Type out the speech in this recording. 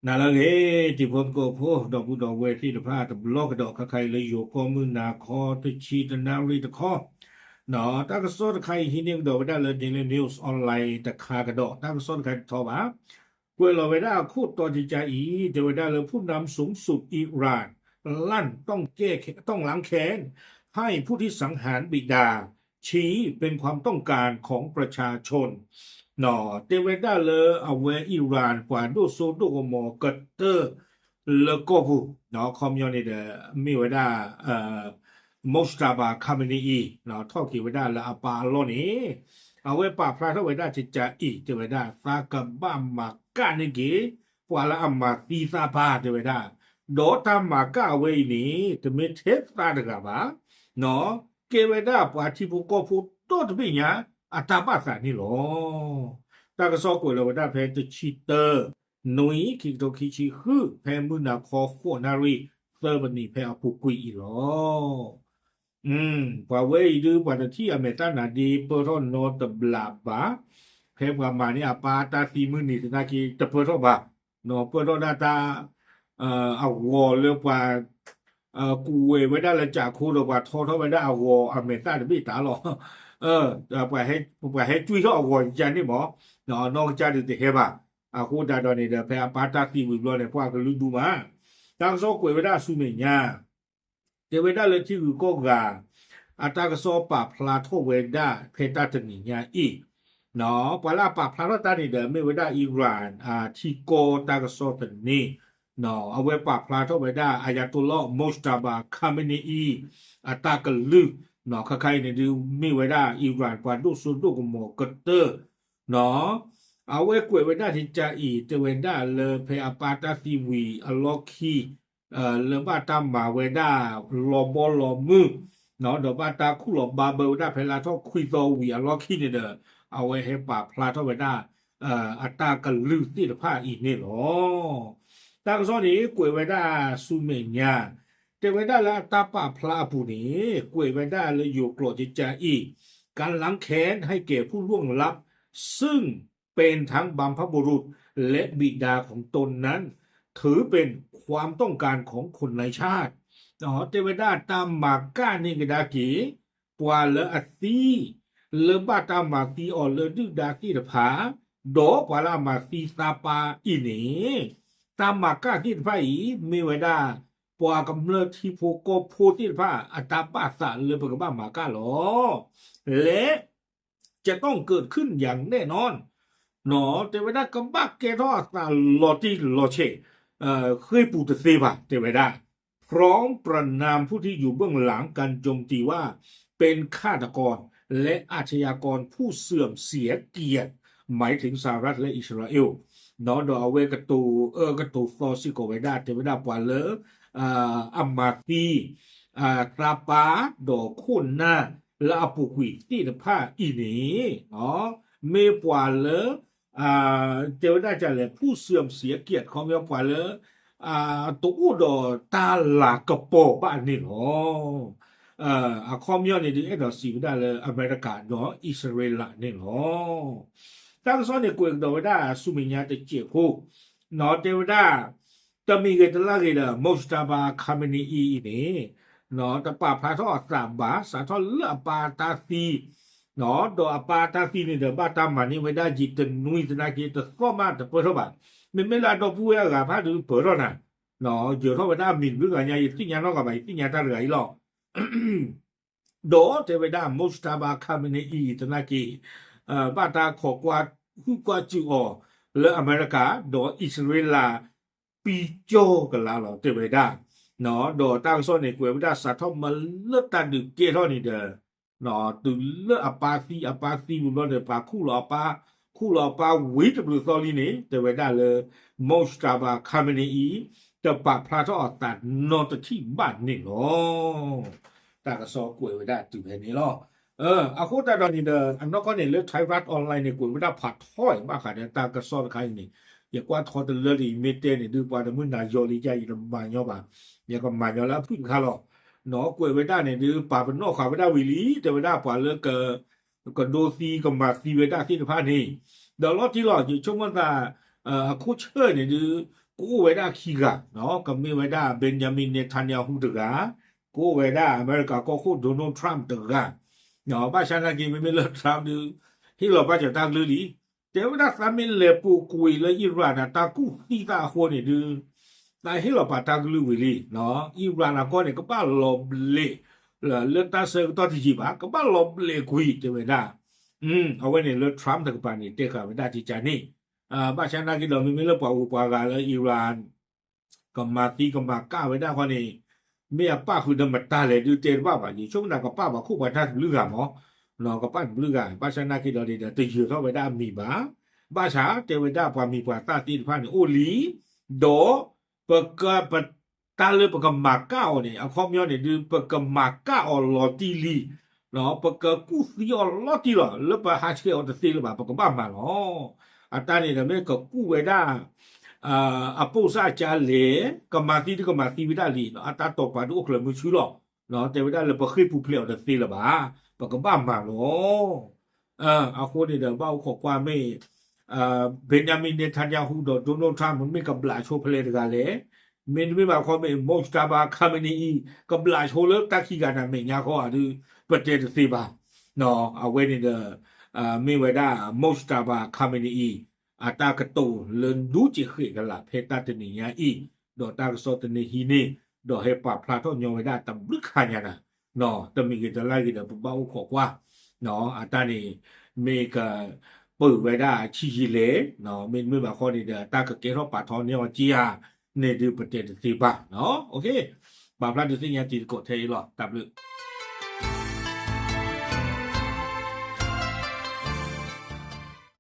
นาละเฮที่ผมก็พวกดอกบุดอกเวที่ตะพาตะบลอกดอกใครเลยอยู่ก็มือนาคอตะชีตะนารีตะคอเนาะตากระสดใครที่เนี่ยดอกได้เลยในนิวส์ออนไลน์ตะคากระดอกตากระสดใครทอบากวยเราไว้ได้คูดต่อจิใจอีเดี๋ยวได้เลยผู้นำสูงสุดอิหร่านลั่นต้องแก้ต้องล้างแค้นให้ผู้ที่สังหารบิดาชี้เป็นความต้องการของประชาชนNo, te veda le awe Iran quando sono come cutter le copu, no, community mi veda Mostaba Khamenei, no, talki veda la apaloni. Awe pa prata veda chicha I, te veda sakaba makanigi, wala amma tisa pa te veda. Dota maka awe ni, te metet tadaga ba, no, ke veda pa tipu kopu tot binya, atapasa ni lo ตากซอกวยเราได้แพนจะชิเตอร์นุยคิโตคิชิคือแพนมุนาคอโคนารีเซอร์บันนี่แพนอปุกุยอีหรอปาเวดูปาที่อเมริกานาดีเปอร์โรโนตบลาบาแพนประมาณนี้ปาตาซีมือนี่นาคีตะเปอร์โรบาโนเปอร์โรดาตาอาวอเรียกว่ากูเวไว้ได้ละจากคูละว่าทอไว้ได้อาวอเมริกาไม่ตาหรอไปให้จุ้ยเขาอาวอจันนี่หมอนอกจากที่เฮบะคูดาดอนี่แพปาตาซีวิบลอเนี่ยพวกก็รู้ดูมาตั้งซอกวยไว้ได้สุเมญาเตไว้ได้เลยที่ก็กาอาตากซอปาพลาโทเวด้าเพตาตนิญาอีเนาะปลาปาพลาตานี่ไม่ไว้ได้อิหร่านที่โกตากซอตนี่เนาะเอาไว้ปาพลาโทเวด้าอายาตุลลอฮ์มุสตาบาคาเมนีอีอาตากลึเนาะใครเนี่ยดูมีไว้ได้อิหร่านกว่าดูสุดดูกหมอกเตอร์เนาะเอาไว้กวยไว้ได้ที่จะอีเตเวนได้เลยเพอปาตาซีวีอลอคีเลบาตามาไว้ได้ลอบอลอมือเนาะดอบาตาคุลอบาเบลได้เพลาทอคุยโตวีอลอคีเนี่ยเด้อเอาไว้ให้ปาพลาทอไว้ได้อัตตากะลือที่ผ้าอีนี่หรอตั้งซอนี้กวยไว้ได้สุเมญาเตเวนได้ละตาปาพลาผู้นี้กวยไว้ได้เลยอยู่โกรธจิตใจอีการล้างแค้นให้แก่ผู้ล่วงลับซึ่งเป็นทั้งบัมพบุรุษและบิดาของตนนั้นถือเป็นความต้องการของคนในชาติเทวดาตามมากานิกดากีปวาเลอตีเลบาตามมาตีออเลดึดากีตภาโดปวาลามาตีซาปาอินีตามมากาที่ไฟมีเวดาปวากำเนิดที่โพโกโพที่พาอัตตาปาสะเลยปกบ้ามากาหรอและจะต้องเกิดขึ้นอย่างแน่นอนเนาะเทวดากำบักเกทอสลอติลอเชเคยปูตเซบะเทวดาพร้อมประนามผู้ที่อยู่เบื้องหลังการโจมตีว่าเป็นฆาตกรและอาชญากรผู้เสื่อมเสียเกียรติหมายถึงสหรัฐและอิสราเอลเนาะโดยเอาเวกตูกตูฟอซิโกเวดาเทวดาปวาเลอัมมาตีตราปาดอคุณนาและอปุกุยที่ผ้าอีนี้เนาะเมปวาเลเทวดาจะแลผู้เสื่อมเสียเกียรติของเมปวาเลตุอุดอตาลากะโปบ้านนี่เนาะคอมยอนนี่ดิดอสิได้เลยอเมริกาเนาะอิสราเอลนี่เนาะตั้งซ้อนนี่กวยดอดาสุมิญาตะเจโคเนาะเทวดาตะมีเกตลาเกดมุสตาบาคาเมนีอีนี่เนาะตะปาพาทอสามบาสาทอเลปาตาซีเนาะโดอปาตาซีนี่เดบาตามานี่เวดาจิตนุยตนาเกตสอมาตะเปโรบาไม่ลาดอผู้ยากาพาดูเปโรน่ะเนาะเจอเฮาเวดามินบึกะญาสิญาเนาะกะไปสิญาตาเหลืออีหรอโดเทวดามุสตาบาคาเมนีอีตนาเกบาตาขอกว่าฮูกว่าจิออและอเมริกาโดอิสราเอลปีโจกะลาเทวดาเนาะโดตั้งซ้อนในกวยเวดาสะทอมเลตาดึกเกทอนี่เด้อเนาะตุเลอปาซีบุลเดปาคูลอปาวิตบลุซอลีนี่เทวดาเลมอสตาบาคาเมนีอีตะปาพลาทอตานอตที่บ้านนี่เนาะตากะซอกวยเวดาตุเห็นนี่เนาะอะโคตาดอนี่เด้ออันนอกก็เนี่ยเลไทยรัฐออนไลน์นี่กวยเวดาผัดถ้อยมาค่ะเนี่ยตากะซอใครนี่อย่ากว่าทอตเลลีเมเตนี่ดูปาดมึนนายอลีใจอีมาญอบาอย่าก็มาญอแล้วพึ่งคาลอเนาะกวยเวดาเนี่ยดูปาเป็นนอกขาเวดาวิลีแต่เวดาปาเลกก็โดซีก็มาซีเวดาที่พานี่ดอลอที่หลออยู่ช่วงว่า အခုချက်နေဒီကိုဝဲတာခီကနော်ကမေဝဲတာဘင်ဂျမင်နေတန်ယာဟူတကကိုဝဲတာအမေရိကကိုခုဒိုနယ်ထရမ်တကနော်ဘာရှာနာကီမေလထရမ်ဒီဟီလောပါချတာဂလူလီတေဝဒါသမင်လေပူကွေလေအီရန်တာကူတီတာဟိုနေဒီတာဟီလောပါတာဂလူဝီလီနော်အီရန်ကောနေကပါလောဘလေလက်တာဆေတော့တိပါကပါလောဘလေကွီတေဝဒါအဝဲနေလထရမ်တကပါနေတေခါဝဒါတိချာနေဘာရှာနာကီလောမေလပွားပွားကလေအီရန်ကမာတီကမာကာဝဒါခေါနေမေပါခုဒမတာလေဒီတေဘာပါကြီးချုံနာကပါပါခုပါတာလူကမောနော်ကပတ်ဘလူကဘာရှာနာကီလောဒီတေယူတော့ဝဒါမီပါဘာရှာတေဝဒါပွားမီပွားတာတိဖာနေအိုလီဒေါ်ပကပတာလေပကမာကာအောနေအခေါမျောနေဒီပကမာကာအောလော်တီလီနော်ပကကူစီအောလော်တီလောလပဟာချေအောတစီလပါပကဘာမာလောအတာနေတယ်မေကကူဝဒါအပုစာချာလေကမာတီကမာတီဝဒါလီနော်အတာတော့ပါဒုခလမှုချူလောနော်တေဝဒါလပခိပူဖလေအောတစီလပါပကဘာမာလောအခုနေတယ်ဘောက်ခေါ်ကွာမေဘင်ဂျမင်နေတန်ယာဟူဒိုနယ်ထရမ်မေကဘလာချိုဖလေတကလေမင်းမေမှာခေါ်မေမော့စတာဘာခမနီကဘလာချိုလတခိကနာမေညာခေါ်အဒူပတေတစီပါနော်အဝဲနေတဲ့မေဝဒါမော့စတာဘာခမနီအတာကတိုလန်ဒူချီခေကလာဖေတာတနီယာဤဒေါ်တာကစောတနီဟီနေဒေါ်ဟေပါဖလာတော့ညောဝဒါတဘလခါညာနာနော်တမီကတလိုက်တဲ့ပပောက်ခေါ်ကွာနော်အတာနေမေကပုဝဒါချီကြီးလေနော်မင်းမေမှာခေါ်နေတာတာကကေရောပါထောင်းညောကြီးဟာနေဒီပတေတစီပါနော်โอเคဘာဖလာဒီစညာတီကိုထဲလော W